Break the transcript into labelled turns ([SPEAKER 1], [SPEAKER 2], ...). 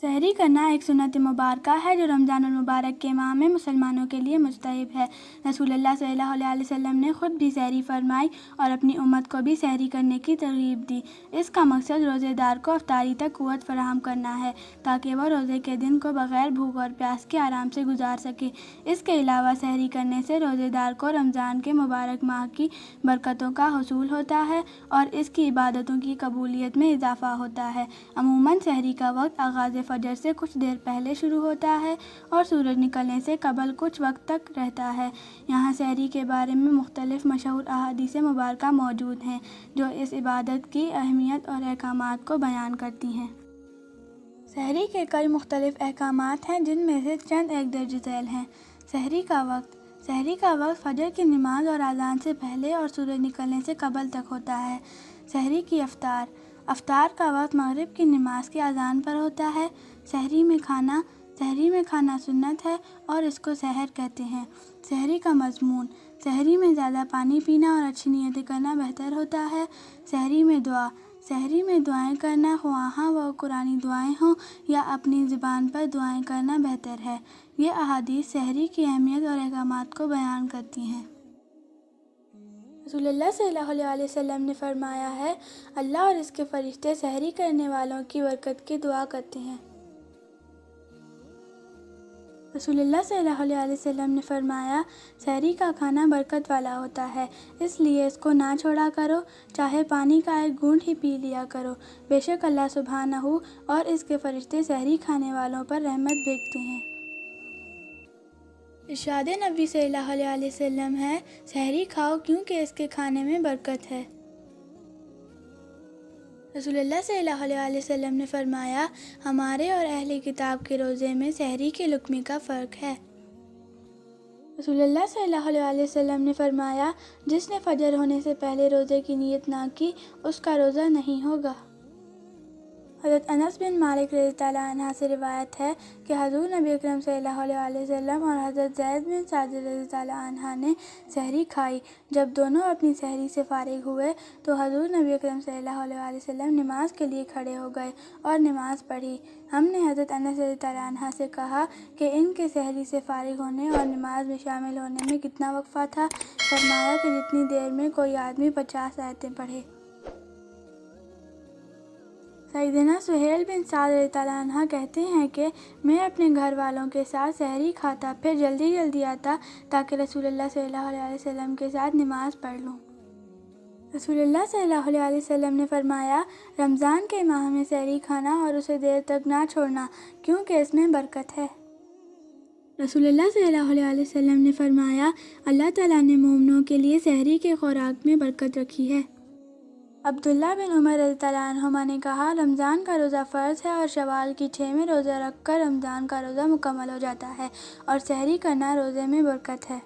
[SPEAKER 1] सहरी करना एक सुन्नत मुबारका है जो रमज़ान मुबारक के माह में मुसलमानों के लिए मुस्तहब है। रसूलुल्लाह सल्लल्लाहु अलैहि वसल्लम ने ख़ुद भी सहरी फरमाई और अपनी उम्मत को भी सहरी करने की तरगीब दी। इसका मकसद रोज़ेदार को अफ्तारी तक क़ुव्वत फ़राहम करना है ताकि वह रोज़े के दिन को बग़ैर भूख और प्यास के आराम से गुजार सके। इसके अलावा सहरी करने से रोज़ेदार को रमज़ान के मुबारक माह की बरकतों का हुसूल होता है और इसकी इबादतों की कबूलियत में इजाफ़ा होता है। अमूमन सहरी का वक्त आगाज़ फजर से कुछ देर पहले शुरू होता है और सूरज निकलने से कबल कुछ वक्त तक रहता है। यहाँ सहरी के बारे में मुख्तलिफ मशहूर अहादीस मुबारका मौजूद हैं जो इस इबादत की अहमियत और अहकामात को बयान करती हैं। सहरी के कई मुख्तलिफ अहकामात हैं जिनमें से चंद एक दर्ज झैल हैं। सहरी का वक्त फजर की नमाज और अज़ान से पहले और सूरज निकलने से कबल तक होता है। सहरी की अफ्तार का वक्त मगरिब की नमाज की अज़ान पर होता है। सहरी में खाना सुन्नत है और इसको सहर कहते हैं। सहरी का मज़मून, सहरी में ज़्यादा पानी पीना और अच्छी नियतें करना बेहतर होता है। सहरी में दुआएं करना, ख्वाह वो कुरानी दुआएं हों या अपनी ज़ुबान पर दुआएं करना बेहतर है। ये अहादीस सहरी की अहमियत और अहकामात को बयान करती हैं। रसूलुल्लाह सल्लल्लाहु अलैहि वसल्लम ने फरमाया है, अल्लाह और इसके फरिश्ते सहरी करने वालों की बरकत की दुआ करते हैं। रसूलुल्लाह सल्लल्लाहु अलैहि वसल्लम ने फरमाया, सहरी का खाना बरकत वाला होता है, इसलिए इसको ना छोड़ा करो, चाहे पानी का एक घूंट ही पी लिया करो। बेशक अल्लाह सुब्हानहू और इसके फरिश्ते सहरी खाने वालों पर रहमत भेजते हैं। इरशाद नबी सल्लल्लाहु अलैहि वसल्लम है, सहरी खाओ क्योंकि इसके खाने में बरकत है। रसूलुल्लाह सल्लल्लाहु अलैहि वसल्लम ने फरमाया, हमारे और अहले किताब के रोज़े में सहरी के लुक़्मे का फ़र्क है। रसूलुल्लाह सल्लल्लाहु अलैहि वसल्लम ने फरमाया, जिसने फजर होने से पहले रोज़े की नीयत ना की उसका रोज़ा नहीं होगा। हज़रत अनस बिन मालिक रज़ियल्लाहु अन्हु से रिवायत है कि हज़ूर नबी अकरम सल्लल्लाहु अलैहि वसल्लम और हज़रत ज़ैद बिन साबित रज़ियल्लाहु अन्हु ने सहरी खाई। जब दोनों अपनी सहरी से फारिग हुए तो हज़ूर नबी अकरम सल्लल्लाहु अलैहि वसल्लम नमाज के लिए खड़े हो गए और नमाज पढ़ी। हमने हज़रत अनस रज़ियल्लाहु अन्हु से कहा कि इनके सहरी से फारिग होने और नमाज में शामिल होने में कितना वक्फ़ा था। फरमाया कि जितनी देर में कोई आदमी 50 आयतें पढ़े। सैयदना सुहेल बिन साद रज़ियल्लाहु अन्हु कहते हैं कि मैं अपने घर वालों के साथ सहरी खाता, फिर जल्दी आता ताकि रसूलुल्लाह सल्लल्लाहु अलैहि वसल्लम के साथ नमाज पढ़ लूँ। रसूलुल्लाह सल्लल्लाहु अलैहि वसल्लम ने फरमाया, रमज़ान के माह में सहरी खाना और उसे देर तक ना छोड़ना क्योंकि इसमें बरकत है। रसूलुल्लाह सल्लल्लाहु अलैहि वसल्लम ने फरमाया, अल्लाह ताला ने मोमिनों के लिए सहरी के खुराक में बरकत रखी है। अब्दुल्ला बिन उमर रज़ियल्लाहु अन्हुमा ने कहा, रमज़ान का रोज़ा फ़र्ज़ है और शवाल की 6 में रोज़ा रख कर रमज़ान का रोज़ा मुकम्मल हो जाता है और सहरी करना रोज़े में बरकत है।